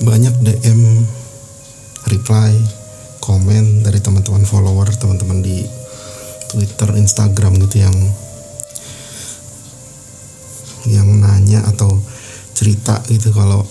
banyak DM, reply, komen dari teman-teman follower, teman-teman di Twitter, Instagram gitu yang nanya atau cerita gitu kalau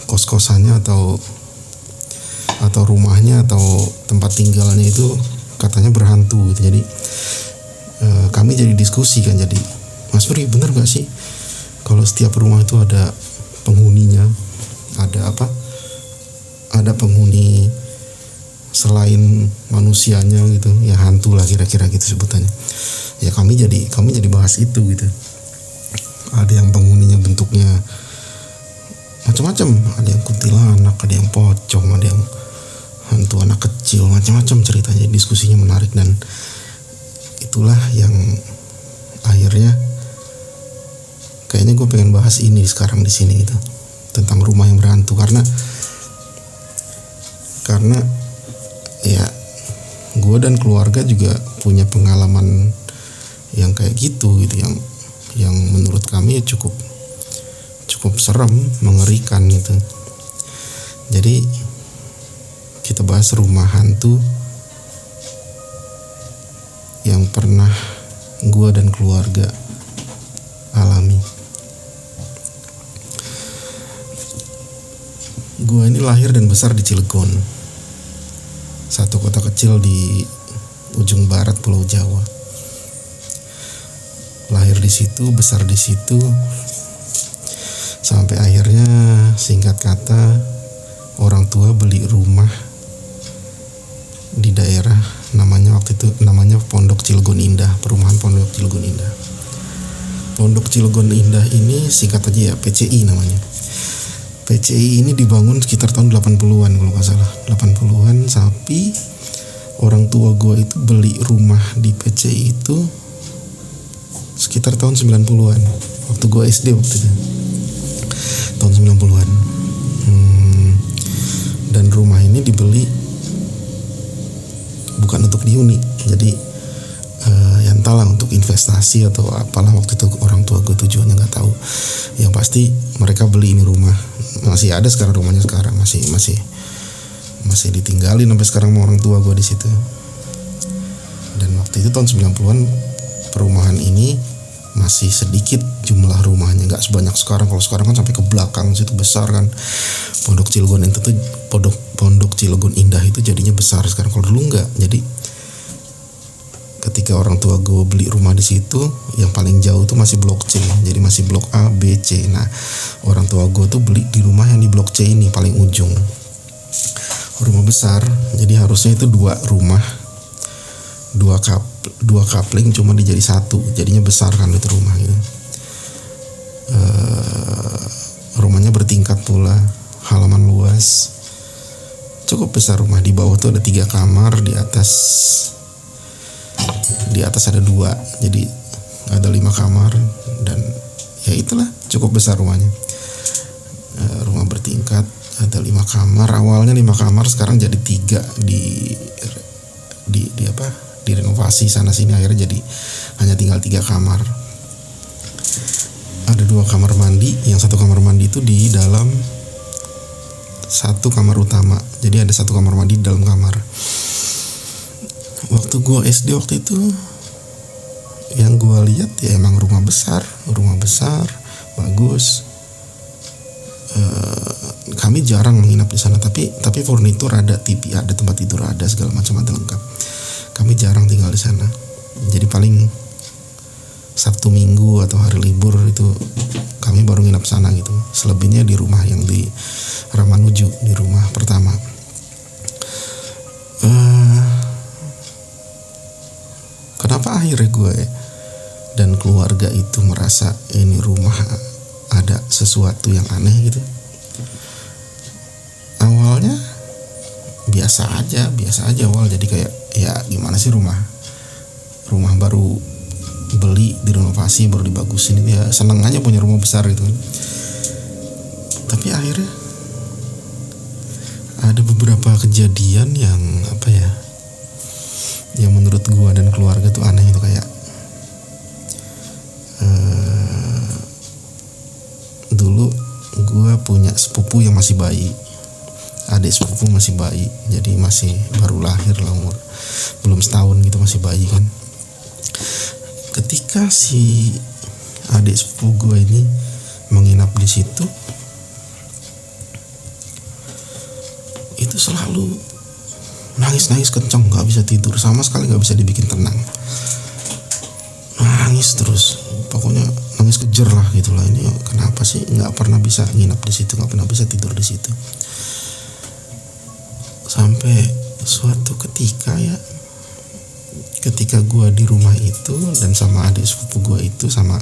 kos-kosannya atau rumahnya atau tempat tinggalnya itu katanya berhantu gitu. Jadi kami jadi diskusi kan, jadi Mas Pri, bener gak sih kalau setiap rumah itu ada penghuninya, ada penghuni selain manusianya gitu ya, hantu lah kira-kira gitu sebutannya ya. Kami jadi bahas itu gitu. Ada yang penghuninya bentuknya macam-macam, ada yang kuntilanak, ada yang pocong, ada yang hantu anak kecil, macam-macam ceritanya. Diskusinya menarik dan itulah yang akhirnya kayaknya gue pengen bahas ini sekarang di sini gitu, tentang rumah yang berhantu karena ya gue dan keluarga juga punya pengalaman yang kayak gitu yang menurut kami cukup serem, mengerikan gitu. Jadi kita bahas rumah hantu yang pernah gue dan keluarga alami. Gue ini lahir dan besar di Cilegon, satu kota kecil di ujung barat Pulau Jawa. Lahir di situ, besar di situ, sampai akhirnya singkat kata orang tua beli rumah di daerah namanya Pondok Cilegon Indah, perumahan Pondok Cilegon Indah. Pondok Cilegon Indah ini singkat aja ya, PCI namanya. PCI ini dibangun sekitar tahun 80-an kalau nggak salah, 80-an. Tapi orang tua gue itu beli rumah di PCI itu sekitar tahun 90-an, waktu gue SD waktu itu, tahun 90-an. Dan rumah ini dibeli bukan untuk dihuni, jadi ya entahlah untuk investasi atau apalah waktu itu orang tua gue, tujuannya nggak tahu. Yang pasti mereka beli ini rumah, masih ada sekarang rumahnya, sekarang masih ditinggalin sampai sekarang sama orang tua gue di situ. Dan waktu itu tahun 90-an perumahan ini masih sedikit jumlah rumahnya, nggak sebanyak sekarang. Kalau sekarang kan sampai ke belakang situ besar kan. Pondok Cilegon Indah itu jadinya besar sekarang. Kalau dulu nggak. Jadi ketika orang tua gue beli rumah di situ, yang paling jauh tuh masih blok C, jadi masih blok A, B, C. Nah orang tua gue tuh beli di rumah yang di blok C ini paling ujung, rumah besar. Jadi harusnya itu dua rumah, dua kapling, cuma dijadi satu, jadinya besar kan itu rumah gitu. Rumahnya bertingkat pula, halaman luas, cukup besar rumah. Di bawah tuh ada 3 kamar, di atas ada 2, jadi ada 5 kamar. Dan ya itulah, cukup besar rumahnya. Rumah bertingkat, ada 5 kamar. Awalnya 5 kamar, sekarang jadi 3 direnovasi sana sini, akhirnya jadi hanya tinggal 3 kamar. Ada 2 kamar mandi, yang satu kamar mandi itu di dalam satu kamar utama, jadi ada 1 kamar mandi di dalam kamar. Waktu gue SD waktu itu, yang gue lihat ya emang rumah besar, bagus. Kami jarang menginap di sana, tapi furnitur ada, TV ada, tempat tidur ada, segala macam ada lengkap. Kami jarang tinggal di sana, jadi paling Sabtu Minggu atau hari libur itu kami baru nginap sana gitu. Selebihnya di rumah yang di Ramanuju, di rumah pertama. Kenapa akhirnya gue dan keluarga itu merasa ini rumah ada sesuatu yang aneh gitu? Awalnya biasa aja awal. Jadi kayak ya gimana sih, rumah baru beli, direnovasi, baru dibagusin itu ya seneng aja punya rumah besar gitu. Tapi akhirnya ada beberapa kejadian yang yang menurut gua dan keluarga tuh aneh itu. Kayak dulu gue punya sepupu yang masih bayi, adik sepupu masih bayi, jadi masih baru lahir lah, umur belum setahun gitu, masih bayi kan. Ketika si adik sepupu gue ini menginap di situ, itu selalu nangis kencang, nggak bisa tidur sama sekali, nggak bisa dibikin tenang, nangis terus, pokoknya nangis kejer lah gitulah. Ini kenapa sih nggak pernah bisa nginap di situ, nggak pernah bisa tidur di situ. Sampai suatu ketika ya, ketika gue di rumah itu dan sama adik sepupu gue itu sama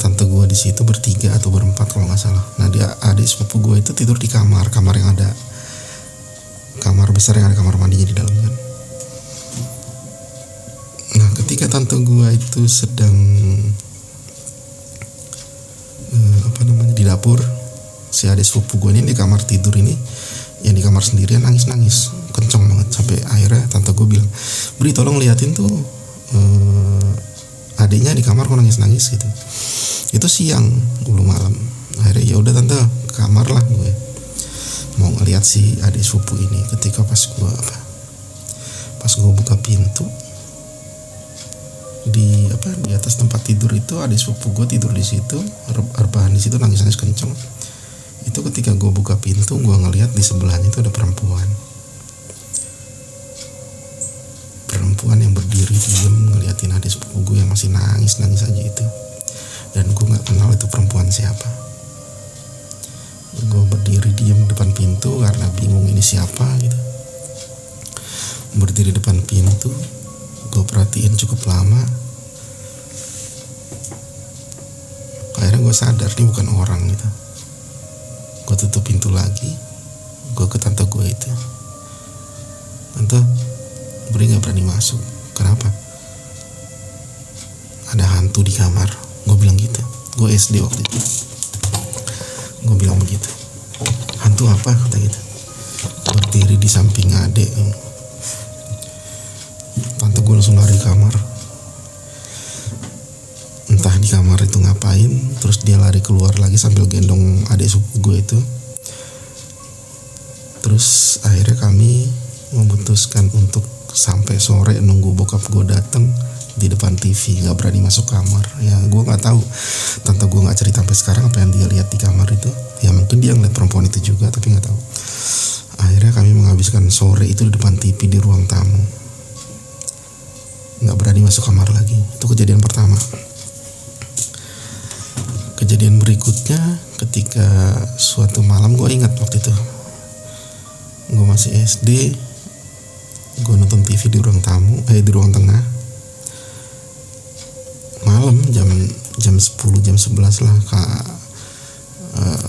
tante gue di situ bertiga atau berempat kalau nggak salah. Nah, dia adik sepupu gue itu tidur di kamar yang ada, kamar besar yang ada kamar mandinya di dalam kan. Nah, ketika tante gue itu sedang di dapur, si adik sepupu gue ini di kamar tidur ini, yang di kamar sendirian nangis kencang banget. Sampai akhirnya tante gue bilang, "Bri, tolong liatin tuh adiknya di kamar kok nangis gitu." Itu siang, belum malam. Akhirnya ya udah tante, ke kamar lah, gue mau ngeliat si adik sepupu ini. Ketika pas gue buka pintu, di atas tempat tidur itu adik sepupu gue tidur di situ, rebahan di situ, nangis kenceng. Itu ketika gue buka pintu, gue ngeliat di sebelahnya itu ada perempuan yang berdiri diem ngeliatin adik sepupu gue yang masih nangis aja itu. Dan gue nggak kenal itu perempuan siapa. Gue berdiri diem depan pintu karena bingung ini siapa gitu. Berdiri depan pintu, gue perhatiin cukup lama. Akhirnya gue sadar ini bukan orang gitu. Gue tutup pintu lagi, gue ke tante gue itu, "Tante, Bri gak berani masuk." "Kenapa?" "Ada hantu di kamar." Gue bilang gitu. Gue SD waktu itu. Gue bilang begitu. "Hantu apa?" kata gitu. Berdiri di samping adek. Tante gue langsung lari kamar. Entah di kamar itu ngapain, terus dia lari keluar lagi sambil gendong adik sepupu gue itu. Terus akhirnya kami memutuskan untuk sampai sore nunggu bokap gue datang di depan TV, nggak berani masuk kamar. Ya gue nggak tahu, tante gue nggak cerita sampai sekarang apa yang dia lihat di kamar itu. Ya mungkin dia ngeliat perempuan itu juga, tapi nggak tahu. Akhirnya kami menghabiskan sore itu di depan TV di ruang tamu, nggak berani masuk kamar lagi. Itu kejadian pertama. Kejadian berikutnya ketika suatu malam, gue ingat waktu itu gue masih SD, gue nonton TV di ruang tamu, di ruang tengah. Malam jam 10 jam 11 lah,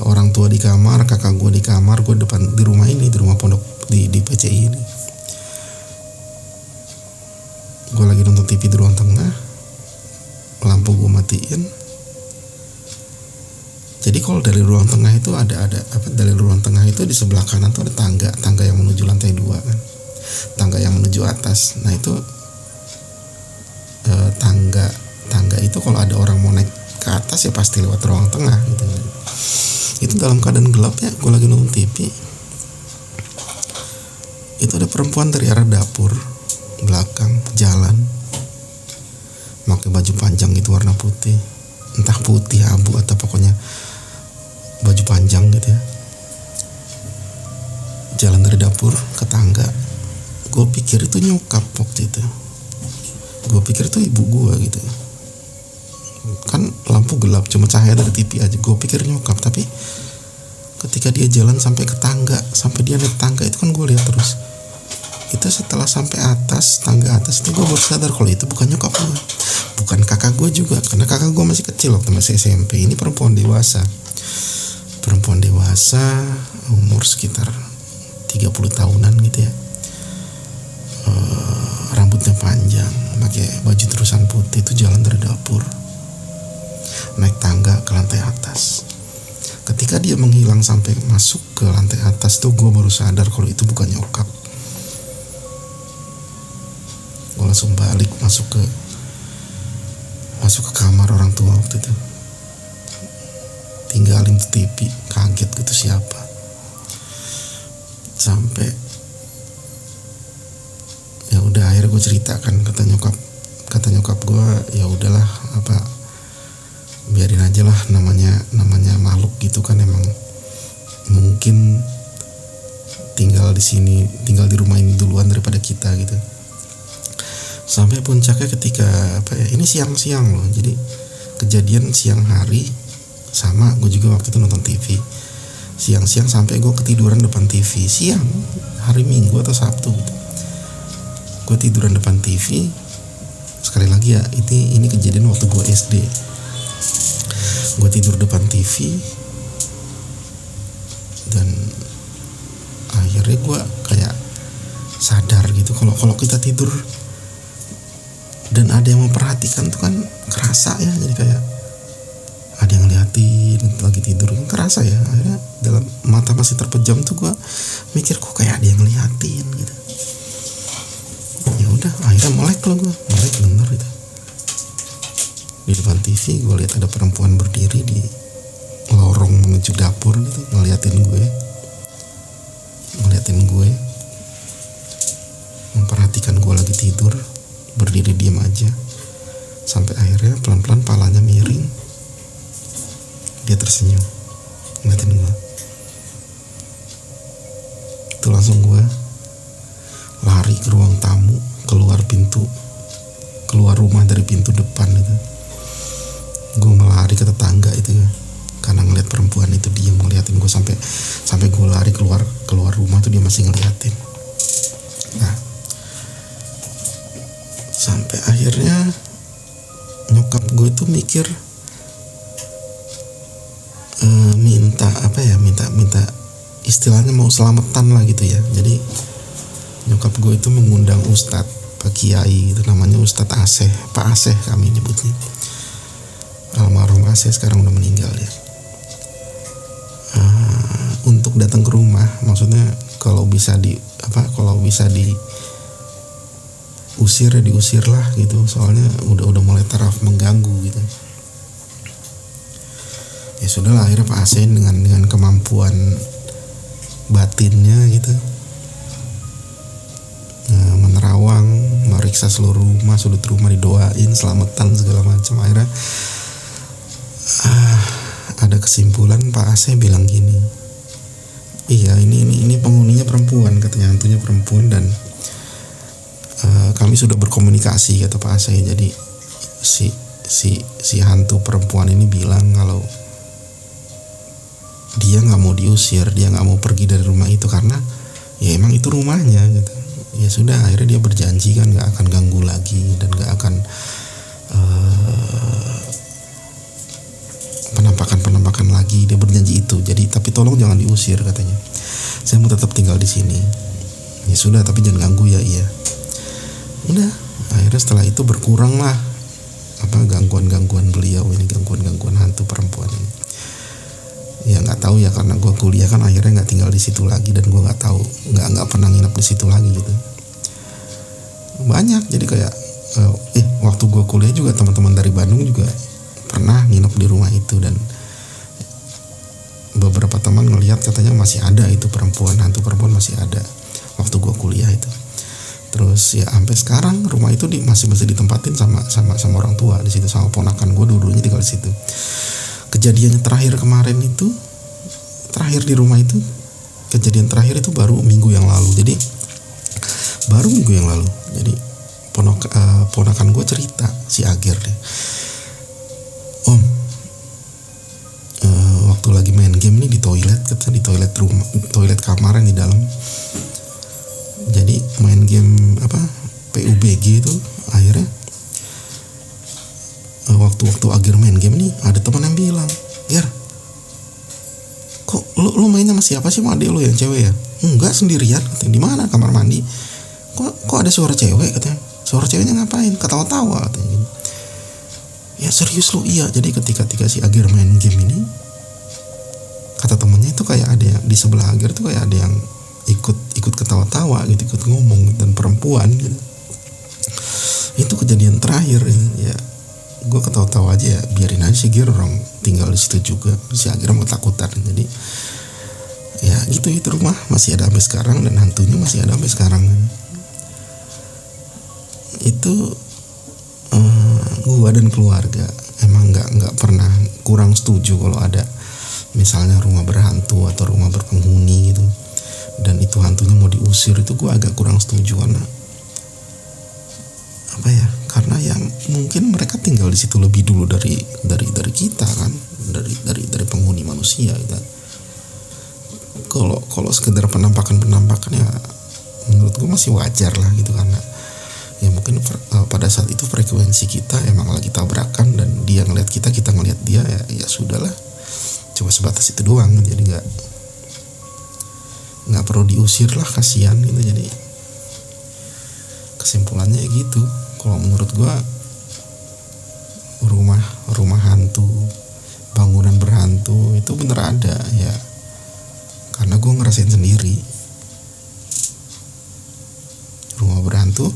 orang tua di kamar, kakak gue di kamar, gue depan di rumah pondok di PCI ini. Gue lagi nonton TV di ruang tengah, lampu gue matiin. Jadi kalau dari ruang tengah itu dari ruang tengah itu di sebelah kanan tuh ada tangga yang menuju lantai 2 kan, tangga yang menuju atas. Nah itu tangga itu kalau ada orang mau naik ke atas ya pasti lewat ruang tengah gitu. Itu dalam keadaan gelap ya, gue lagi nonton TV. Itu ada perempuan dari arah dapur belakang jalan, pakai baju panjang itu warna putih, entah putih abu atau pokoknya baju panjang gitu ya, jalan dari dapur ke tangga. Gue pikir itu nyokap waktu itu, gue pikir itu ibu gue gitu kan, lampu gelap cuma cahaya dari TV aja. Gue pikir nyokap, tapi ketika dia jalan sampai ke tangga, sampai dia naik tangga itu kan gue lihat terus. Itu setelah sampai atas, tangga atas itu gue baru sadar kalau itu bukan nyokap gue, bukan kakak gue juga, karena kakak gue masih kecil waktu masih SMP. Ini perempuan dewasa, umur sekitar 30 tahunan gitu ya. Rambutnya panjang, pakai baju terusan putih, itu jalan dari dapur naik tangga ke lantai atas. Ketika dia menghilang sampai masuk ke lantai atas tuh gue baru sadar kalau itu bukan nyokap. Gue langsung balik masuk ke kamar orang tua waktu itu, tinggalin TV, kaget gitu siapa. Sampai ya udah akhirnya gue ceritakan, kata nyokap gue, ya udahlah, apa, biarin aja lah, namanya makhluk gitu kan, emang mungkin tinggal di rumah ini duluan daripada kita gitu. Sampai puncaknya ketika ini siang-siang loh, jadi kejadian siang hari, sama gue juga waktu itu nonton TV siang-siang sampai gue ketiduran depan TV siang, hari Minggu atau Sabtu gitu. Gue tiduran depan TV. Sekali lagi ya, ini kejadian waktu gue SD. Gue tidur depan TV dan akhirnya gue kayak sadar gitu, kalau kita tidur dan ada yang memperhatikan tuh kan kerasa ya, jadi kayak ada yang ngeliatin lagi tidur kan kerasa ya. Akhirnya dalam mata masih terpejam tuh gue mikir, kok kayak ada yang ngeliatin gitu. Ya udah, akhirnya melek bener gitu. Di depan TV gue lihat ada perempuan berdiri di lorong menuju dapur gitu, ngeliatin gue, memperhatikan gue lagi tidur, berdiri diam aja. Sampai akhirnya pelan-pelan palanya miring, dia tersenyum ngeliatin gue. Itu langsung gue lari ke ruang tamu, keluar rumah dari pintu depan itu. Gue melari ke tetangga itu ya, karena ngeliat perempuan itu diem ngeliatin gue, sampai gue lari keluar rumah tuh dia masih ngeliatin. Nah, sampai akhirnya nyokap gue tuh mikir, minta istilahnya mau selamatan lah gitu ya. Jadi nyokap gue itu mengundang ustadz, Pak Kiai itu, namanya Ustadz Aseh, Pak Aseh kami nyebutnya, almarhum Aseh sekarang udah meninggal ya. Untuk datang ke rumah, maksudnya kalau bisa diusir lah gitu, soalnya udah mulai taraf mengganggu gitu. Ya sudahlah, akhirnya Pak Aseh dengan kemampuan batinnya gitu, menerawang, meriksa seluruh rumah, sudut rumah, didoain selamatan segala macam. Akhirnya ada kesimpulan, Pak Aseh bilang gini, iya ini penghuninya perempuan, katanya hantunya perempuan, dan kami sudah berkomunikasi, kata Pak Aseh. Jadi si hantu perempuan ini bilang kalau dia nggak mau diusir, dia nggak mau pergi dari rumah itu karena ya emang itu rumahnya gitu. Ya sudah, akhirnya dia berjanji kan nggak akan ganggu lagi dan nggak akan penampakan lagi. Dia berjanji itu. Jadi tapi tolong jangan diusir, katanya. Saya mau tetap tinggal di sini. Ya sudah, tapi jangan ganggu ya. Iya. Udah, akhirnya setelah itu berkurang lah gangguan beliau ini, gangguan hantu perempuan ini. Ya nggak tahu ya, karena gue kuliah kan akhirnya nggak tinggal di situ lagi, dan gue nggak tahu, nggak pernah nginep di situ lagi gitu. Banyak, jadi kayak waktu gue kuliah juga teman-teman dari Bandung juga pernah nginep di rumah itu, dan beberapa teman ngelihat katanya masih ada itu hantu perempuan masih ada waktu gue kuliah itu. Terus ya sampai sekarang rumah itu masih ditempatin sama orang tua di situ, sama ponakan gue, dulunya tinggal di situ. Kejadiannya terakhir di rumah itu, kejadian terakhir itu baru minggu yang lalu. Jadi ponakan gue cerita, si Ager deh, Om, waktu lagi main game nih di toilet rumah, toilet kamar yang di dalam. Jadi main game PUBG itu, akhirnya waktu Ager main game nih, ada teman yang bilang, Ger, kok lu mainnya sama siapa sih, sama adik lu yang cewek ya? Enggak, sendirian, katanya. Di mana? Kamar mandi. Kok ada suara cewek, katanya. Suara ceweknya ngapain? Ketawa-tawa, katanya. Ya serius lu? Iya. Jadi ketika si Ager main game ini, kata temannya itu kayak ada yang di sebelah Ager tuh kayak ada yang ikut ketawa-tawa gitu, ikut ngomong, dan perempuan gitu. Itu kejadian terakhir ya. gue ketawa-tawa aja ya, biarin aja sih Gir, orang tinggal di situ juga. Si Agir ketakutan. Jadi ya gitu, itu rumah masih ada sampai sekarang dan hantunya masih ada sampai sekarang. Itu gue dan keluarga emang nggak pernah kurang setuju kalau ada misalnya rumah berhantu atau rumah berpenghuni gitu, dan itu hantunya mau diusir. Itu gue agak kurang setuju karena apa ya, karena ya mungkin mereka tinggal di situ lebih dulu dari kita kan, dari penghuni manusia gitu. Kalau sekedar penampakan ya menurut gue masih wajar lah gitu, karena ya mungkin pada saat itu frekuensi kita emang lagi tabrakan dan dia ngeliat kita ngeliat dia, ya sudahlah, cuma sebatas itu doang. Jadi nggak perlu diusir lah, kasihan gitu. Jadi kesimpulannya ya gitu, kalau menurut gua rumah hantu, bangunan berhantu itu bener ada ya, karena gua ngerasain sendiri rumah berhantu